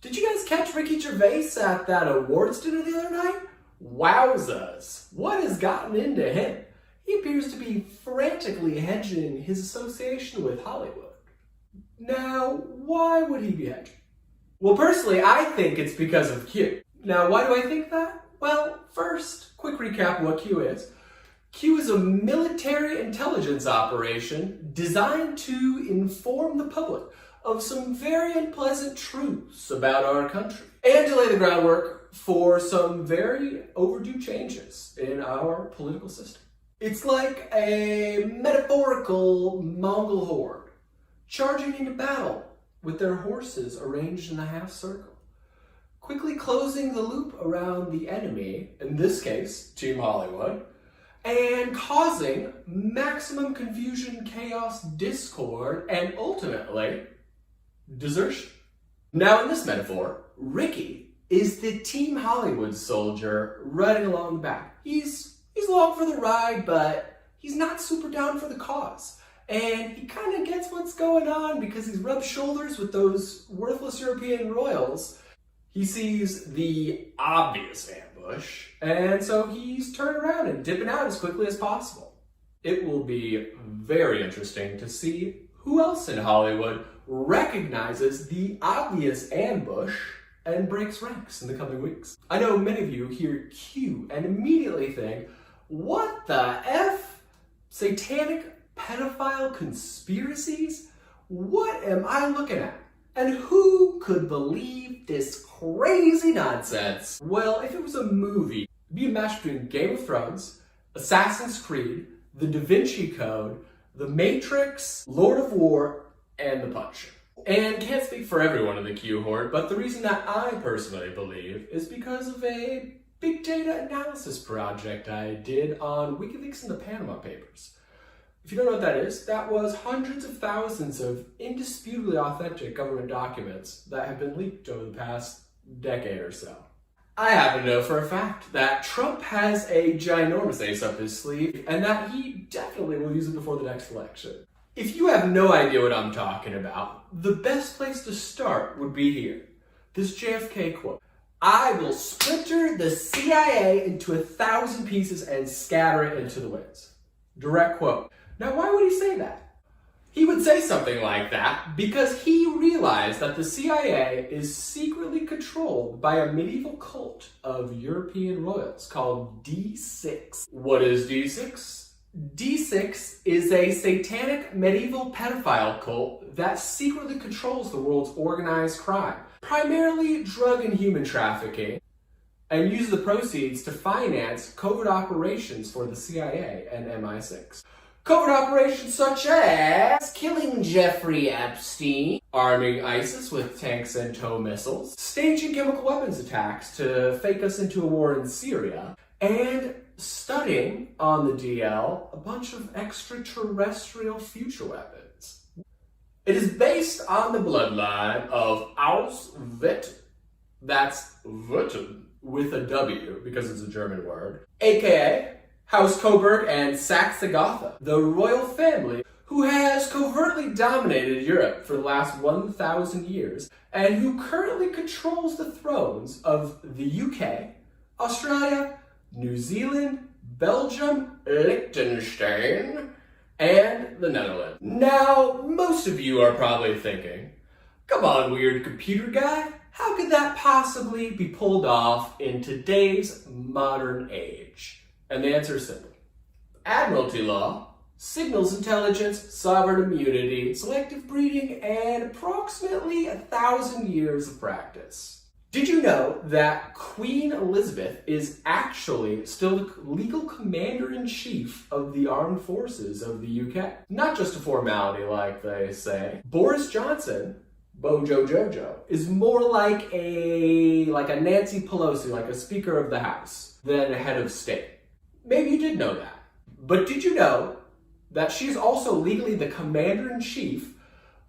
Did you guys catch Ricky Gervais at that awards dinner the other night? Wowzers, what has gotten into him? He appears to be frantically hedging his association with Hollywood. Now, why would he be hedging? Well, personally, I think it's because of Q. Now, why do I think that? Well, first, quick recap of what Q is. Q is a military intelligence operation designed to inform the public of some very unpleasant truths about our country and to lay the groundwork for some very overdue changes in our political system. It's like a metaphorical Mongol horde charging into battle with their horses arranged in a half circle, quickly closing the loop around the enemy, in this case, Team Hollywood, and causing maximum confusion, chaos, discord, and ultimately, desertion. Now in this metaphor, Ricky is the Team Hollywood soldier riding along the back. He's along for the ride, but he's not super down for the cause. And he kind of gets what's going on because he's rubbed shoulders with those worthless European royals. He sees the obvious ambush, and so he's turning around and dipping out as quickly as possible. It will be very interesting to see who else in Hollywood recognizes the obvious ambush and breaks ranks in the coming weeks. I know many of you hear Q and immediately think, what the F? Satanic pedophile conspiracies? What am I looking at? And who could believe this crazy nonsense? Well, if it was a movie, it'd be a match between Game of Thrones, Assassin's Creed, The Da Vinci Code, The Matrix, Lord of War, and The Punisher. And can't speak for everyone in the Q horde, but the reason that I personally believe is because of a big data analysis project I did on WikiLeaks and the Panama Papers. If you don't know what that is, that was hundreds of thousands of indisputably authentic government documents that have been leaked over the past decade or so. I happen to know for a fact that Trump has a ginormous ace up his sleeve and that he definitely will use it before the next election. If you have no idea what I'm talking about, the best place to start would be here. This JFK quote. I will splinter the CIA into 1,000 pieces and scatter it into the winds. Direct quote. Now, why would he say that? He would say something like that because he realized that the CIA is secretly controlled by a medieval cult of European royals called D6. What is D6? D6 is a satanic medieval pedophile cult that secretly controls the world's organized crime, primarily drug and human trafficking, and uses the proceeds to finance covert operations for the CIA and MI6. Covert operations such as killing Jeffrey Epstein, arming ISIS with tanks and tow missiles, staging chemical weapons attacks to fake us into a war in Syria, and studying, on the DL, a bunch of extraterrestrial future weapons. It is based on the bloodline of Auschwitz, that's Witten, with a W because it's a German word, aka House Coburg and Saxe-Gotha, the royal family who has covertly dominated Europe for the last 1,000 years and who currently controls the thrones of the UK, Australia, New Zealand, Belgium, Liechtenstein, and the Netherlands. Now, most of you are probably thinking, come on, weird computer guy, how could that possibly be pulled off in today's modern age? And the answer is simple. Admiralty law, signals intelligence, sovereign immunity, selective breeding, and approximately 1,000 years of practice. Did you know that Queen Elizabeth is actually still the legal commander-in-chief of the armed forces of the UK? Not just a formality like they say. Boris Johnson, Bojo Jojo, is more like a Nancy Pelosi, like a Speaker of the House, than a head of state. Maybe you did know that. But did you know that she is also legally the commander-in-chief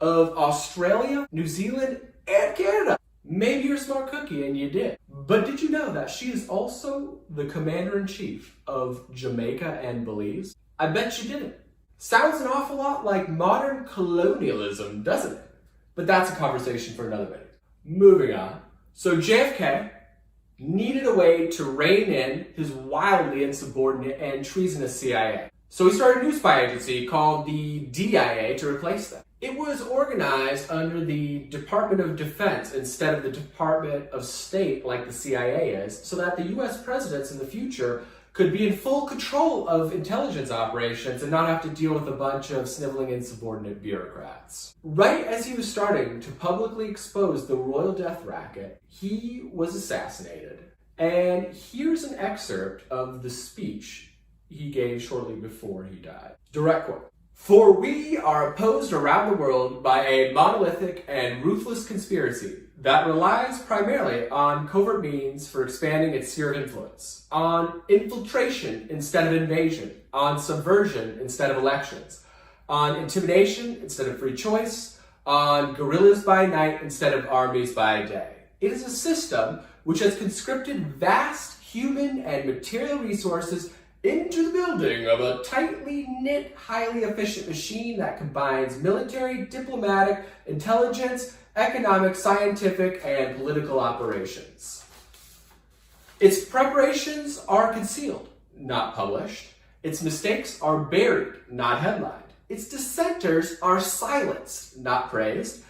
of Australia, New Zealand, and Canada? Maybe you're a smart cookie and you did. But did you know that she is also the commander-in-chief of Jamaica and Belize? I bet you didn't. Sounds an awful lot like modern colonialism, doesn't it? But that's a conversation for another minute. Moving on. So JFK needed a way to rein in his wildly insubordinate and treasonous CIA. So he started a new spy agency called the DIA to replace them. It was organized under the Department of Defense instead of the Department of State like the CIA is, so that the US presidents in the future could be in full control of intelligence operations and not have to deal with a bunch of sniveling insubordinate bureaucrats. Right as he was starting to publicly expose the royal death racket, he was assassinated. And here's an excerpt of the speech he gave shortly before he died. Direct quote. "For we are opposed around the world by a monolithic and ruthless conspiracy that relies primarily on covert means for expanding its sphere of influence, on infiltration instead of invasion, on subversion instead of elections, on intimidation instead of free choice, on guerrillas by night instead of armies by day. It is a system which has conscripted vast human and material resources into the building of a tightly knit, highly efficient machine that combines military, diplomatic, intelligence, economic, scientific, and political operations. Its preparations are concealed, not published. Its mistakes are buried, not headlined. Its dissenters are silenced, not praised.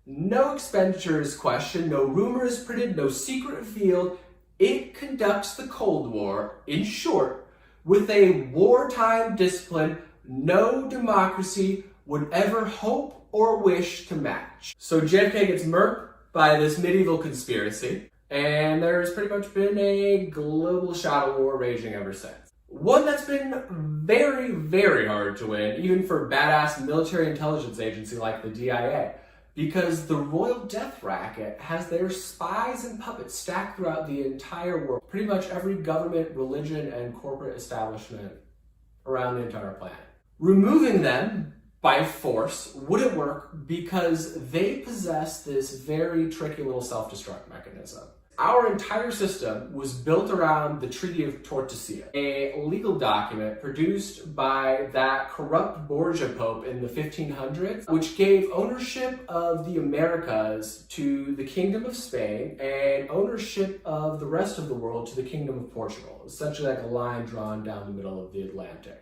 No expenditure is questioned, no rumor is printed, no secret revealed. It conducts the Cold War, in short, with a wartime discipline no democracy would ever hope or wish to match." So JFK gets murked by this medieval conspiracy, and there's pretty much been a global shadow war raging ever since. One that's been very, very hard to win, even for a badass military intelligence agency like the DIA, because the royal death racket has their spies and puppets stacked throughout the entire world. Pretty much every government, religion, and corporate establishment around the entire planet. Removing them by force wouldn't work because they possess this very tricky little self-destruct mechanism. Our entire system was built around the Treaty of Tordesillas, a legal document produced by that corrupt Borgia Pope in the 1500s, which gave ownership of the Americas to the Kingdom of Spain and ownership of the rest of the world to the Kingdom of Portugal, essentially like a line drawn down the middle of the Atlantic.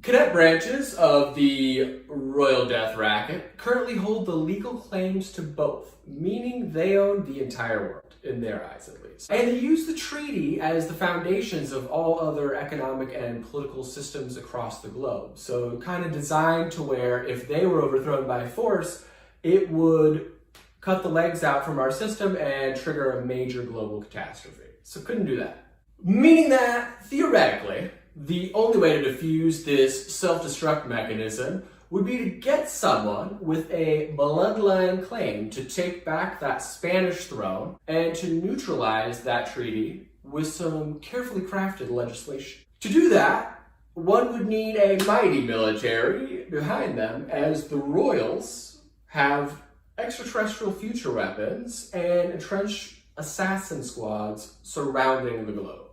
Cadet branches of the royal death racket currently hold the legal claims to both, meaning they own the entire world, in their eyes at least. And they use the treaty as the foundations of all other economic and political systems across the globe. So kind of designed to where if they were overthrown by force, it would cut the legs out from our system and trigger a major global catastrophe. So couldn't do that. Meaning that, theoretically, the only way to defuse this self-destruct mechanism would be to get someone with a bloodline claim to take back that Spanish throne and to neutralize that treaty with some carefully crafted legislation. To do that, one would need a mighty military behind them, as the royals have extraterrestrial future weapons and entrenched assassin squads surrounding the globe.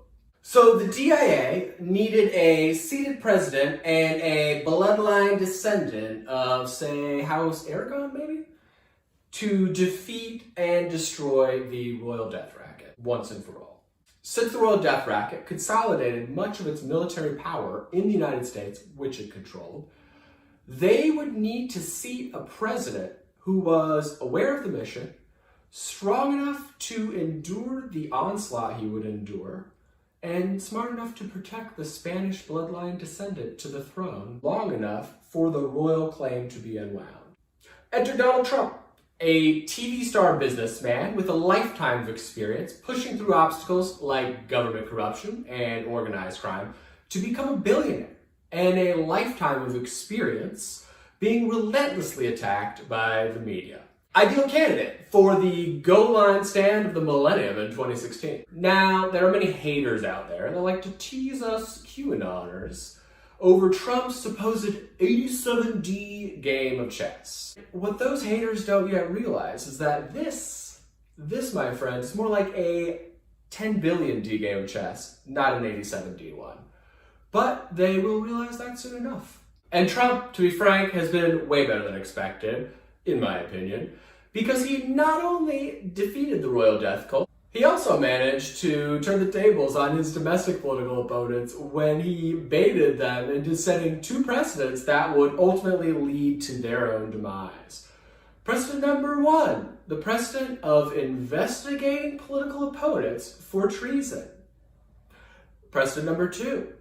So the DIA needed a seated president and a bloodline descendant of, say, House Aragon, maybe, to defeat and destroy the royal death racket once and for all. Since the royal death racket consolidated much of its military power in the United States, which it controlled, they would need to seat a president who was aware of the mission, strong enough to endure the onslaught he would endure, and smart enough to protect the Spanish bloodline descendant to the throne long enough for the royal claim to be unwound. Enter Donald Trump, a TV star businessman with a lifetime of experience pushing through obstacles like government corruption and organized crime to become a billionaire, and a lifetime of experience being relentlessly attacked by the media. Ideal candidate for the goal line stand of the millennium in 2016. Now, there are many haters out there that like to tease us QAnoners over Trump's supposed 87D game of chess. What those haters don't yet realize is that this, my friends, is more like a 10 billion D game of chess, not an 87D one. But they will realize that soon enough. And Trump, to be frank, has been way better than expected, in my opinion, because he not only defeated the royal death cult, he also managed to turn the tables on his domestic political opponents when he baited them into setting two precedents that would ultimately lead to their own demise. Precedent number one, the precedent of investigating political opponents for treason. Precedent number two,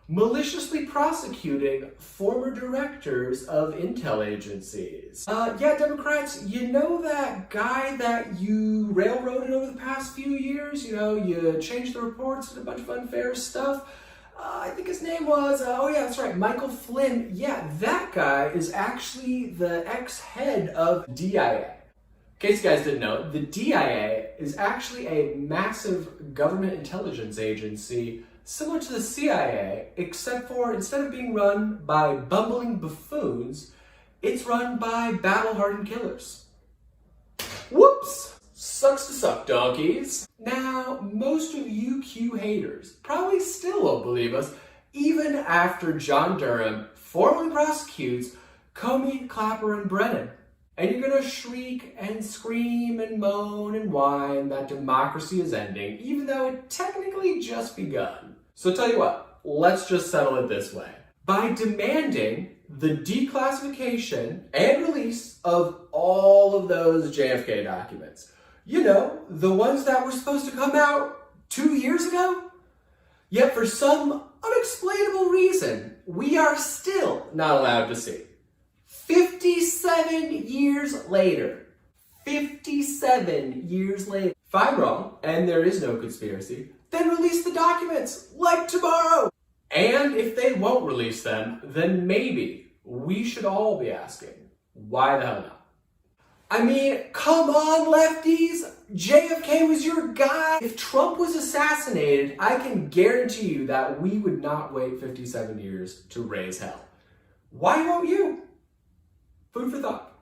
maliciously prosecuting former directors of intel agencies. Yeah, Democrats, you know that guy that you railroaded over the past few years? You know, you changed the reports and a bunch of unfair stuff? I think his name was, oh yeah, that's right, Michael Flynn. Yeah, that guy is actually the ex-head of DIA. In case you guys didn't know, the DIA is actually a massive government intelligence agency similar to the CIA, except for instead of being run by bumbling buffoons, it's run by battle-hardened killers. Whoops! Sucks to suck, donkeys. Now, most of you Q haters probably still won't believe us, even after John Durham formally prosecutes Comey, Clapper, and Brennan. And you're gonna shriek and scream and moan and whine that democracy is ending, even though it technically just begun. So tell you what, let's just settle it this way. By demanding the declassification and release of all of those JFK documents. You know, the ones that were supposed to come out 2 years ago? Yet for some unexplainable reason, we are still not allowed to see. 57 years later. 57 years later. If I'm wrong, and there is no conspiracy, then release the documents, like tomorrow. And if they won't release them, then maybe we should all be asking, why the hell not? I mean, come on, lefties. JFK was your guy. If Trump was assassinated, I can guarantee you that we would not wait 57 years to raise hell. Why won't you? Food for thought.